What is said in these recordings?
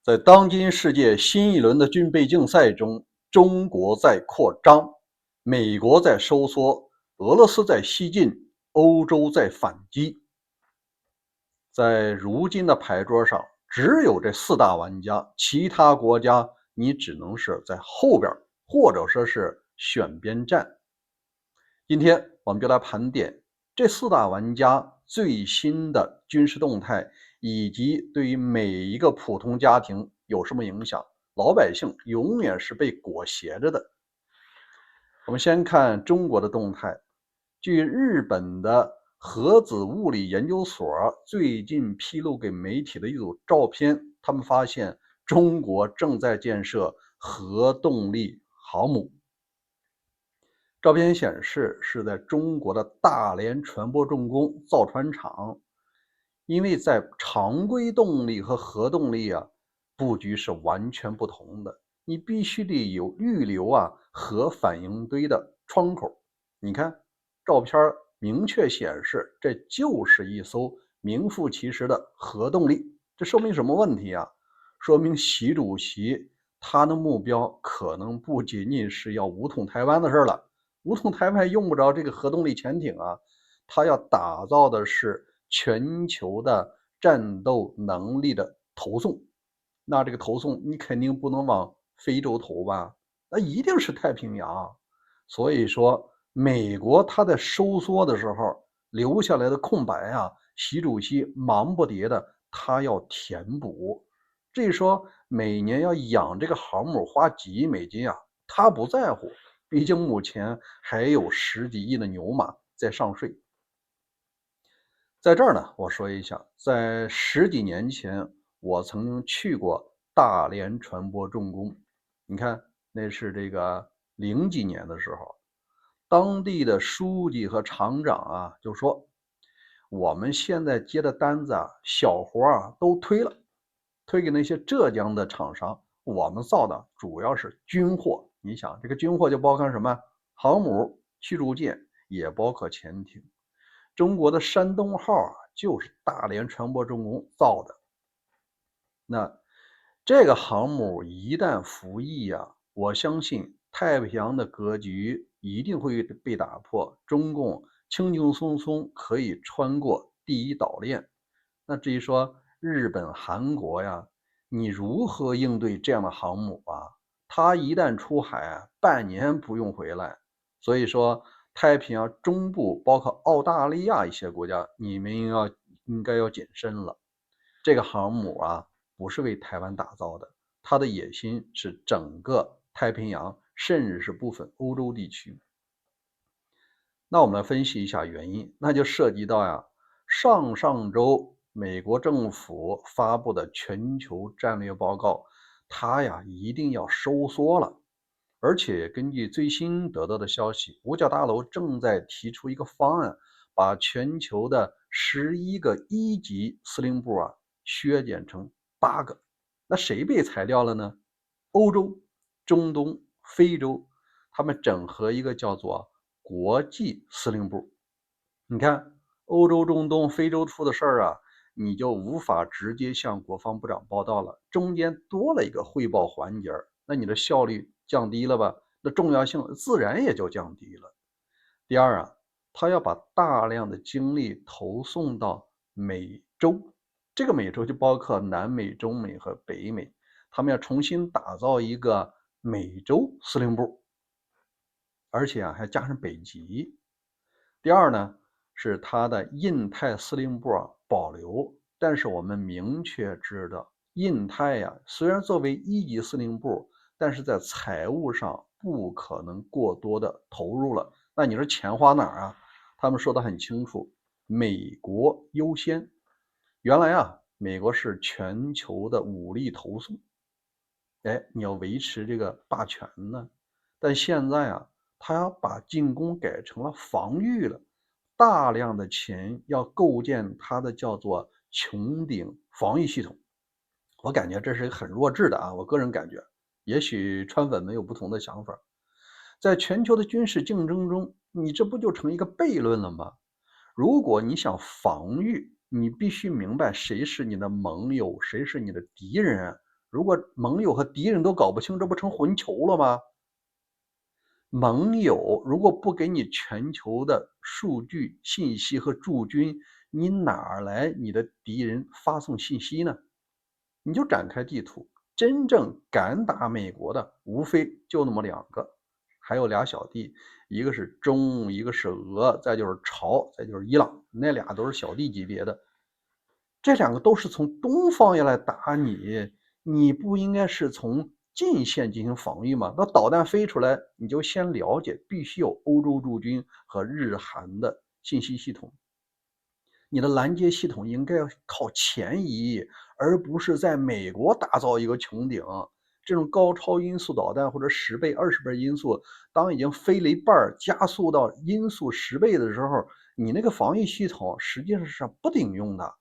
在当今世界新一轮的军备竞赛中，中国在扩张，美国在收缩，俄罗斯在西进，欧洲在反击。在如今的牌桌上，只有这四大玩家，其他国家你只能是在后边，或者说是选边站。今天我们就来盘点这四大玩家最新的军事动态，以及对于每一个普通家庭有什么影响。老百姓永远是被裹挟着的。我们先看中国的动态。据日本的核子物理研究所最近披露给媒体的一组照片，他们发现中国正在建设核动力航母。照片显示是在中国的大连船舶重工造船厂。因为在常规动力和核动力布局是完全不同的，你必须得有预留核反应堆的窗口。你看照片明确显示，这就是一艘名副其实的核动力。这说明什么问题啊？说明习主席他的目标可能不仅仅是要武统台湾的事了。武统台湾用不着这个核动力潜艇他要打造的是全球的战斗能力的投送。那这个投送你肯定不能往非洲投吧，那一定是太平洋。所以说美国他在收缩的时候留下来的空白习主席忙不迭的他要填补。至于说每年要养这个航母花几亿美金他不在乎，毕竟目前还有10几亿的牛马在上税。在这儿呢，我说一下，在10几年前，我曾经去过大连船舶重工。你看，那是这个00几年的时候，当地的书记和厂长就说，我们现在接的单子小活都推了，推给那些浙江的厂商。我们造的主要是军货。你想，这个军货就包括什么？航母、驱逐舰，也包括潜艇。中国的山东号就是大连船舶重工造的。那这个航母一旦服役我相信太平洋的格局一定会被打破，中共轻轻松松可以穿过第一岛链。那至于说日本、韩国你如何应对这样的航母它一旦出海半年不用回来。所以说太平洋中部包括澳大利亚一些国家，你们应该要谨慎了。这个航母不是为台湾打造的，它的野心是整个太平洋，甚至是部分欧洲地区。那我们来分析一下原因，那就涉及到上周美国政府发布的全球战略报告，它一定要收缩了。而且根据最新得到的消息，五角大楼正在提出一个方案，把全球的11个1级司令部削减成8个。那谁被裁掉了呢？欧洲、中东、非洲，他们整合一个叫做国际司令部。你看欧洲、中东、非洲出的事儿你就无法直接向国防部长报道了，中间多了一个汇报环节，那你的效率降低了吧？那重要性自然也就降低了。第二他要把大量的精力投送到美洲，这个美洲就包括南美、中美和北美，他们要重新打造一个美洲司令部，而且还加上北极。第二呢，是他的印太司令部保留，但是我们明确知道，印太虽然作为1级司令部，但是在财务上不可能过多的投入了。那你说钱花哪儿他们说得很清楚，美国优先。原来美国是全球的武力投送，你要维持这个霸权呢。但现在他要把进攻改成了防御了，大量的钱要构建它的叫做穹顶防御系统。我感觉这是很弱智的我个人感觉，也许川粉们有不同的想法。在全球的军事竞争中，你这不就成一个悖论了吗？如果你想防御，你必须明白谁是你的盟友，谁是你的敌人如果盟友和敌人都搞不清，这不成混球了吗？盟友如果不给你全球的数据、信息和驻军，你哪来你的敌人发送信息呢？你就展开地图，真正敢打美国的，无非就那么两个，还有俩小弟，一个是中，一个是俄，再就是朝，再就是伊朗，那俩都是小弟级别的。这两个都是从东方要来打你，你不应该是从近线进行防御吗？那导弹飞出来，你就先了解，必须有欧洲驻军和日韩的信息系统。你的拦截系统应该要靠前移，而不是在美国打造一个穹顶。这种高超音速导弹或者10倍、20倍音速，当已经飞了一半，加速到音速10倍的时候，你那个防御系统实际上是不顶用的。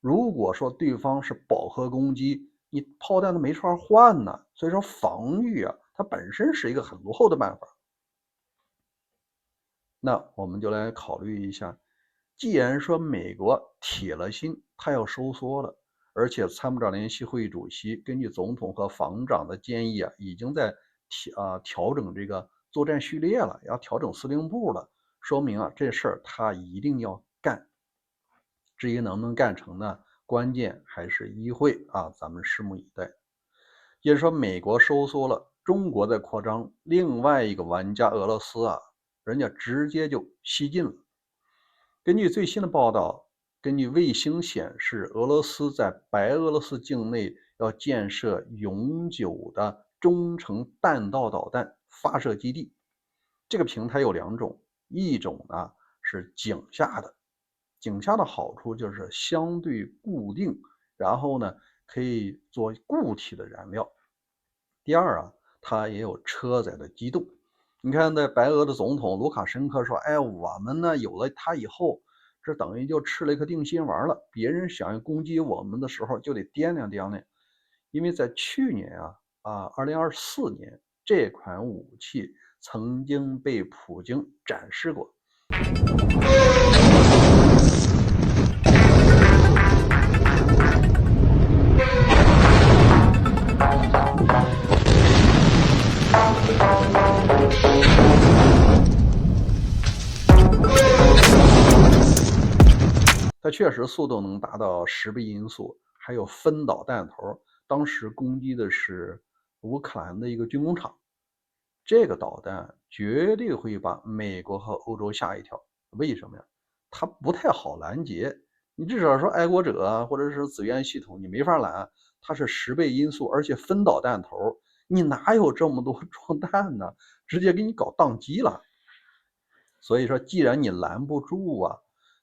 如果说对方是饱和攻击，你炮弹都没法换呢。所以说防御啊，它本身是一个很落后的办法。那我们就来考虑一下，既然说美国铁了心，他要收缩了，而且参谋长联席会议主席根据总统和防长的建议啊，已经在调整这个作战序列了，要调整司令部了，说明啊这事儿他一定要干。至于能不能干成呢？关键还是议会啊，咱们拭目以待。也就是说，美国收缩了，中国在扩张，另外一个玩家俄罗斯啊，人家直接就西进了。根据最新的报道，根据卫星显示，俄罗斯在白俄罗斯境内要建设永久的中程弹道导弹发射基地。这个平台有两种，一种呢是井下的，井下的好处就是相对固定，然后呢可以做固体的燃料。第二啊，它也有车载的机动。你看，在白俄的总统卢卡申科说：“哎，我们呢有了它以后，这等于就吃了一颗定心丸了。别人想要攻击我们的时候，就得掂量掂量。因为在去年2024年，这款武器曾经被普京展示过。它确实速度能达到10倍音速，还有分导弹头。当时攻击的是乌克兰的一个军工厂，这个导弹绝对会把美国和欧洲吓一跳。为什么呀？它不太好拦截。你至少说爱国者啊，或者是紫渊系统，你没法拦。它是10倍音速，而且分导弹头，你哪有这么多装弹呢？直接给你搞宕机了。所以说，既然你拦不住啊，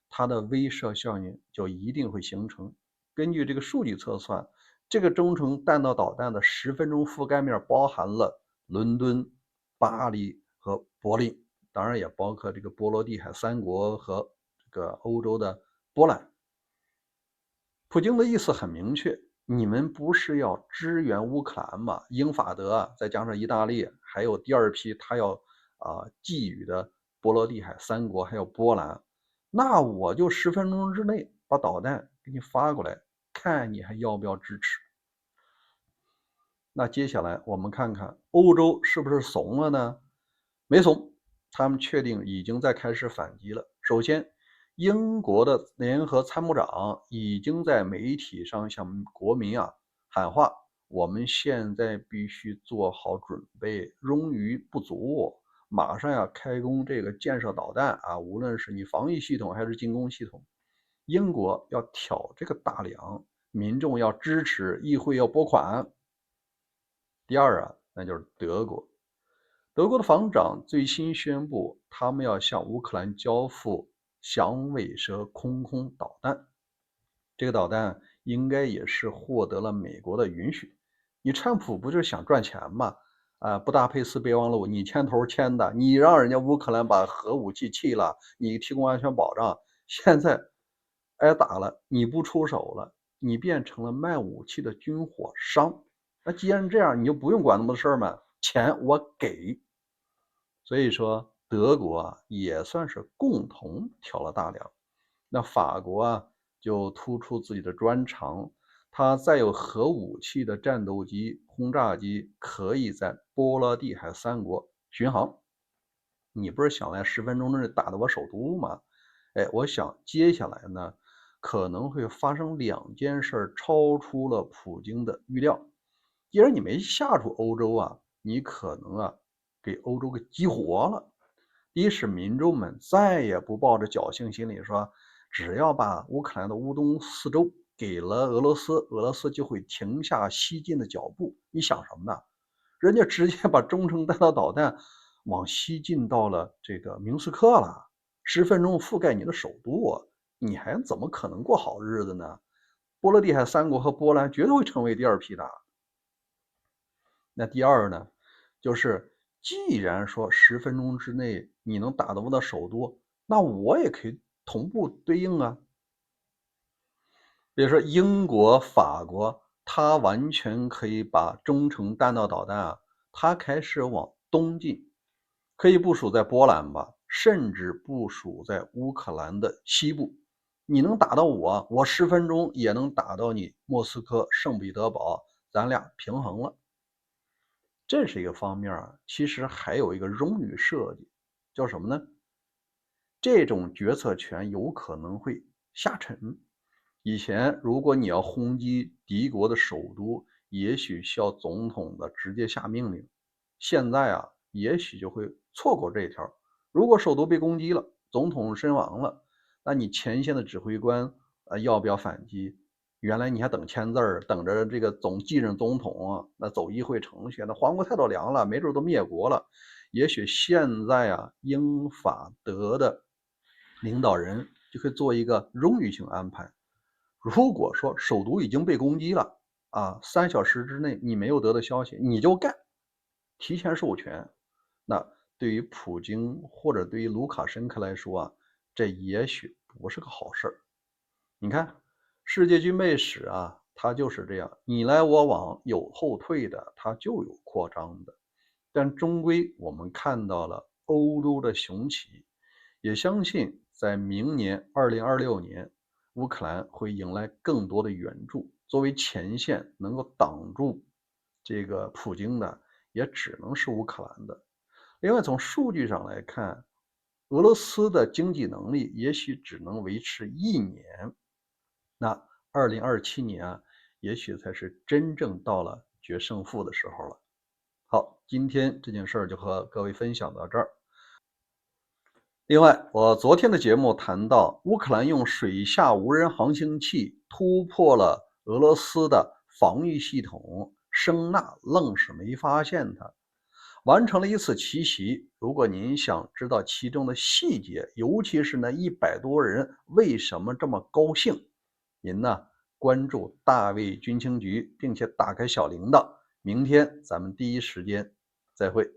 它的威慑效应就一定会形成。根据这个数据测算，这个中程弹道导弹的10分钟覆盖面包含了伦敦、巴黎和柏林，当然也包括这个波罗的海三国和这个欧洲的波兰。普京的意思很明确，你们不是要支援乌克兰吗？英法德再加上意大利，还有第二批他要寄予的波罗的海三国，还有波兰，那我就10分钟之内把导弹给你发过来，看你还要不要支持。那接下来我们看看欧洲是不是怂了呢？没怂，他们确定已经在开始反击了。首先，英国的联合参谋长已经在媒体上向国民喊话：我们现在必须做好准备，冗余不足，马上要开工这个建设导弹无论是你防御系统还是进攻系统，英国要挑这个大梁，民众要支持，议会要拨款。第二那就是德国。德国的防长最新宣布，他们要向乌克兰交付响尾蛇空导弹。这个导弹应该也是获得了美国的允许。你川普不就是想赚钱吗？布达佩斯备忘录你牵头签的，你让人家乌克兰把核武器弃了，你提供安全保障，现在挨打了，你不出手了，你变成了卖武器的军火商。那既然这样，你就不用管那么多事儿嘛，钱我给。所以说，德国也算是共同挑了大梁。那法国就突出自己的专长，它载有核武器的战斗机、轰炸机可以在波罗的海三国巡航。你不是想来10分钟之内打到我首都吗？哎，我想接下来呢，可能会发生2件事，超出了普京的预料。既然你没吓住欧洲啊，你可能给欧洲给激活了。第一是民众们再也不抱着侥幸心理说，只要把乌克兰的乌东4州给了俄罗斯，俄罗斯就会停下西进的脚步。你想什么呢？人家直接把中程弹道导弹往西进到了这个明斯克了，10分钟覆盖你的首都啊，你还怎么可能过好日子呢？波罗的海三国和波兰绝对会成为第二批的。那第二呢，就是既然说10分钟之内你能打到我的首都，那我也可以同步对应啊。比如说英国、法国，它完全可以把中程弹道导弹它开始往东进，可以部署在波兰吧，甚至部署在乌克兰的西部。你能打到我，我10分钟也能打到你莫斯科、圣彼得堡，咱俩平衡了。这是一个方面其实还有一个荣誉设计，叫什么呢？这种决策权有可能会下沉。以前如果你要轰击敌国的首都，也许需要总统的直接下命令，现在也许就会错过这一条。如果首都被攻击了，总统身亡了，那你前线的指挥官要不要反击？原来你还等签字等着这个继任总统那走议会程序，那皇国太多凉了，没准都灭国了。也许现在英法德的领导人就可以做一个荣誉性安排。如果说首都已经被攻击了3小时之内你没有得到消息，你就干，提前授权。那对于普京或者对于卢卡申科来说这也许不是个好事。你看世界军备史它就是这样，你来我往，有后退的，它就有扩张的。但终归我们看到了欧洲的雄起，也相信在明年2026年，乌克兰会迎来更多的援助。作为前线能够挡住这个普京的，也只能是乌克兰的。另外从数据上来看，俄罗斯的经济能力也许只能维持1年，那2027年也许才是真正到了决胜负的时候了。好，今天这件事儿就和各位分享到这儿。另外，我昨天的节目谈到，乌克兰用水下无人航行器突破了俄罗斯的防御系统，声纳愣是没发现它，完成了一次奇袭。如果您想知道其中的细节，尤其是那100多人为什么这么高兴，您呢关注大卫军情局，并且打开小铃铛。明天咱们第一时间再会。